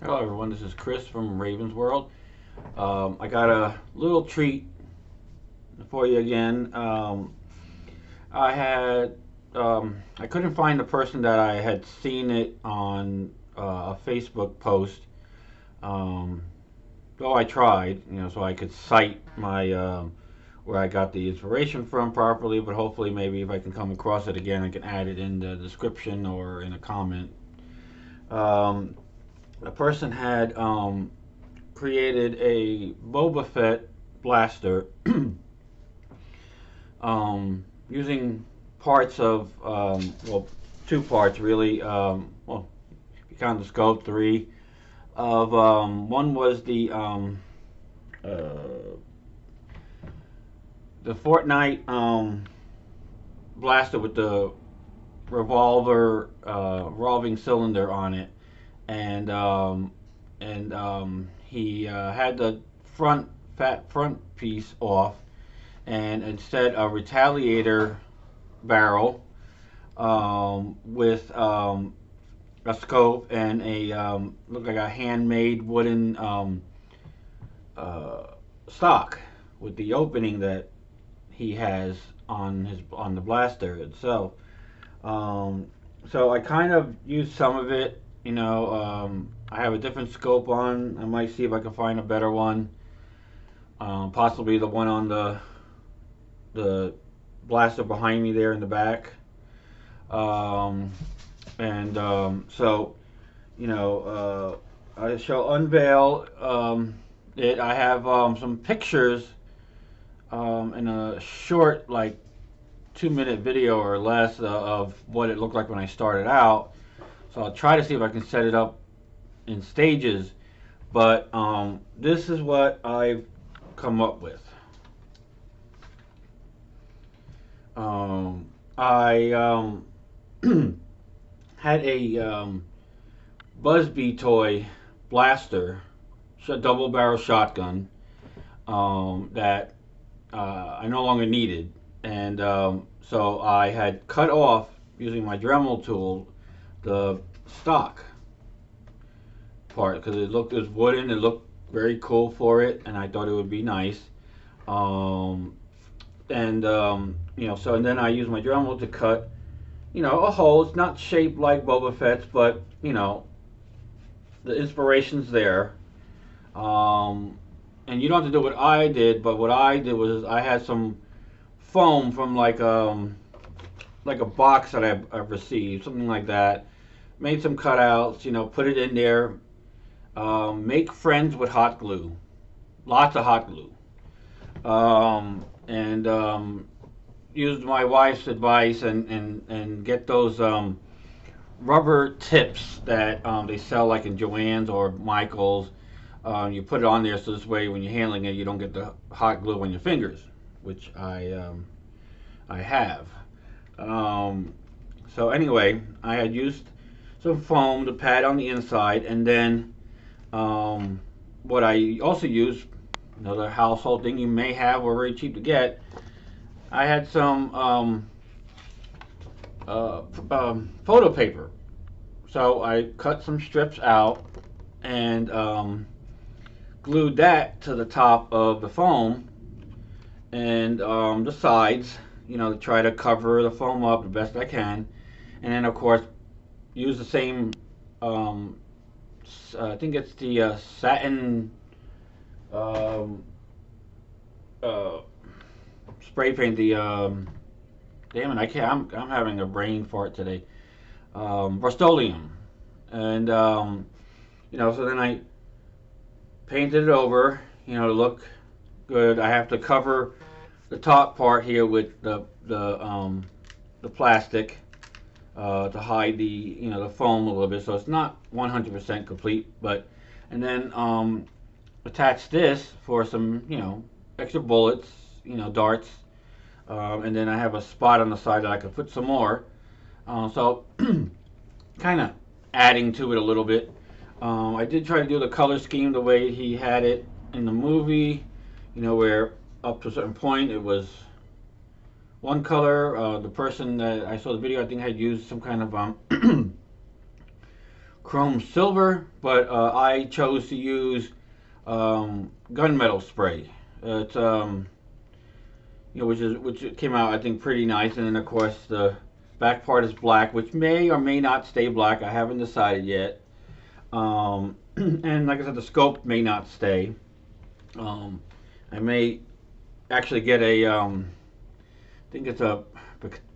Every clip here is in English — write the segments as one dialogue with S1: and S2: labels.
S1: Hello everyone, this is Chris from Ravens World. I got a little treat for you again. I had I couldn't find the person that I had seen it on a Facebook post. Um, though I tried, so I could cite my where I got the inspiration from properly. But hopefully, maybe if I can come across it again, I can add it in the description or in a comment. Um, a person had created a Boba Fett blaster using parts of, well, two parts really. Well, if you count the scope, three. Of one was uh, the Fortnite blaster with the revolving cylinder on it, and he had the front piece off, and instead a retaliator barrel with a scope and a look like a handmade wooden uh, stock with the opening that he has on the blaster itself. Um, so I kind of used some of it. I have a different scope on. I might see if I can find a better one. Possibly the one on the blaster behind me there in the back. Um, and so, I shall unveil it. I have some pictures in a short, like 2 minute video or less of what it looked like when I started out. So I'll try to see if I can set it up in stages. But this is what I've come up with. I had a Busby toy blaster, double barrel shotgun that I no longer needed, and so I had cut off using my Dremel tool the stock part because it was wooden. It looked very cool for it, and I thought it would be nice. Um, so and then I used my Dremel to cut, a hole. It's not shaped like Boba Fett's, but the inspiration's there. Um, and you don't have to do what I did, but what I did was I had some foam from like a box that I've received, something like that. Made some cutouts, put it in there. Make friends with hot glue, lots of hot glue, and used my wife's advice and get those rubber tips that they sell like in Joann's or Michael's. You put it on there so this way when you're handling it, you don't get the hot glue on your fingers, which I have. Um, so anyway, I had used some foam to pad on the inside, and then what I also used, another household thing you may have or very cheap to get, I had some photo paper. So I cut some strips out and glued that to the top of the foam and the sides, to try to cover the foam up the best I can. And then, of course, use the same, I think it's the satin um, uh, spray paint, the, damn it, I can't, I'm having a brain fart today. Rust-Oleum. And, so then I painted it over, to look good. I have to cover the top part here with the plastic to hide the foam a little bit, so it's not 100% complete. But and then attach this for some extra bullets, darts, and then I have a spot on the side that I could put some more. So kind of adding to it a little bit. I did try to do the color scheme the way he had it in the movie, where up to a certain point it was one color. The person that I saw the video, I think, had used some kind of chrome silver, but I chose to use gunmetal spray. It's which came out I think pretty nice, and then of course the back part is black, which may or may not stay black. I haven't decided yet. And like I said, the scope may not stay. Um, I may actually get a I think it's a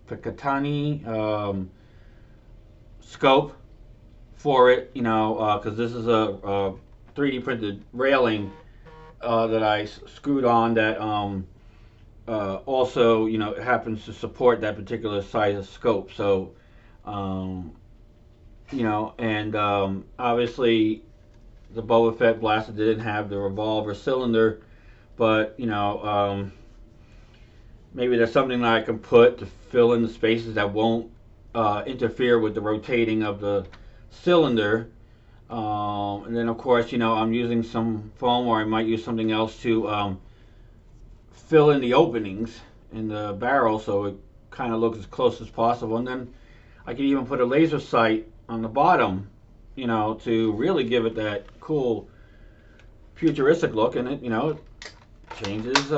S1: Picatinny scope for it, because this is a 3D printed railing that I screwed on that also, happens to support that particular size of scope. So, um, and obviously the Boba Fett blaster didn't have the revolver cylinder, but maybe there's something that I can put to fill in the spaces that won't interfere with the rotating of the cylinder. And then of course, I'm using some foam, or I might use something else to fill in the openings in the barrel so it kind of looks as close as possible. And then I could even put a laser sight on the bottom, to really give it that cool futuristic look, and it changes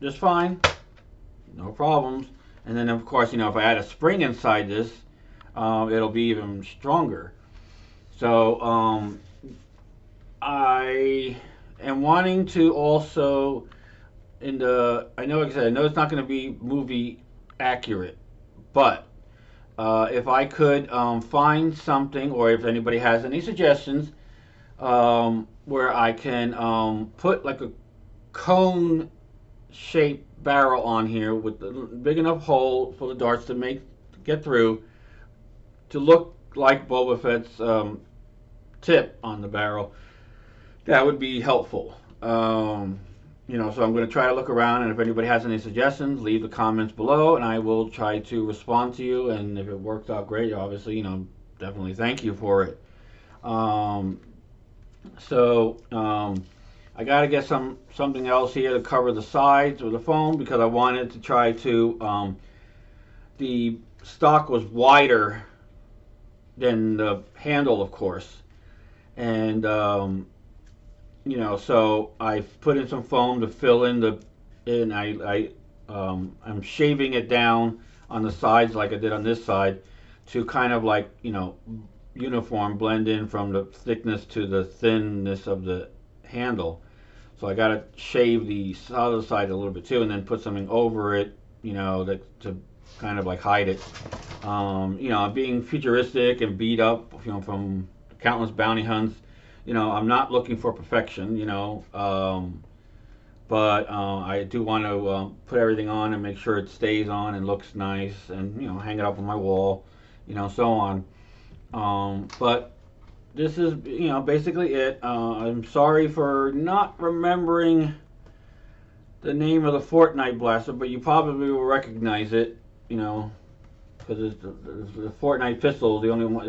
S1: just fine, no problems. And then of course, if I add a spring inside this, it'll be even stronger. So I am wanting to also, I know, like I said, I know it's not going to be movie accurate, but if I could find something, or if anybody has any suggestions, where I can put like a cone shaped barrel on here with a big enough hole for the darts to get through, to look like Boba Fett's tip on the barrel, that would be helpful. So I'm going to try to look around, and if anybody has any suggestions, leave the comments below, and I will try to respond to you. And if it works out great, obviously, definitely thank you for it. I got to get something else here to cover the sides of the foam, because I wanted to try to, the stock was wider than the handle, of course, and so I've put in some foam to fill in I'm shaving it down on the sides like I did on this side, to kind of like, uniform blend in from the thickness to the thinness of the handle. So I got to shave the other side a little bit too, and then put something over it, to kind of like hide it. Being futuristic and beat up, from countless bounty hunts, I'm not looking for perfection, but I do want to put everything on and make sure it stays on and looks nice, and hang it up on my wall, so on. But this is basically it. I'm sorry for not remembering the name of the Fortnite blaster, but you probably will recognize it, because the Fortnite pistol is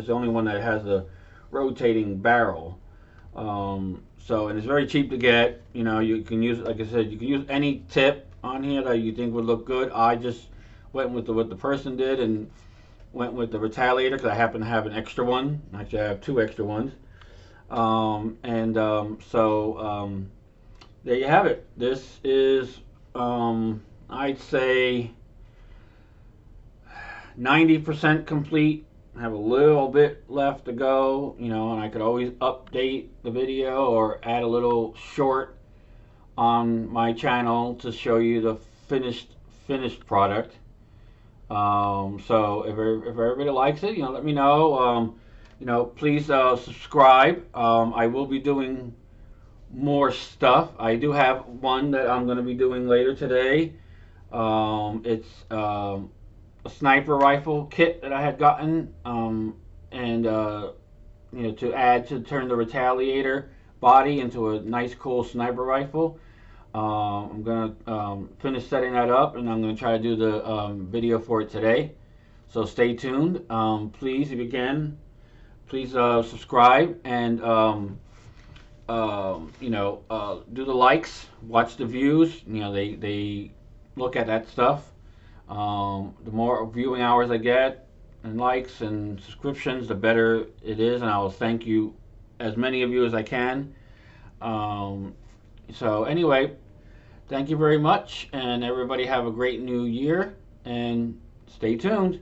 S1: the only one that has a rotating barrel. And it's very cheap to get. You can use, like I said, you can use any tip on here that you think would look good. I just went with what the person did, and went with the Retaliator, because I happen to have an extra one. Actually, I have 2 extra ones. There you have it. This is, I'd say, 90% complete. I have a little bit left to go, and I could always update the video or add a little short on my channel to show you the finished product. So if everybody likes it, let me know. Please subscribe. I will be doing more stuff. I do have one that I'm going to be doing later today. It's a sniper rifle kit that I had gotten, to add to turn the Retaliator body into a nice, cool sniper rifle. I'm going to finish setting that up, and I'm going to try to do the video for it today. So stay tuned. Please, if you can, please subscribe, and do the likes, watch the views. They look at that stuff. The more viewing hours I get, and likes and subscriptions, the better it is, and I will thank you, as many of you as I can. Um, so anyway, thank you very much, and everybody have a great new year, and stay tuned.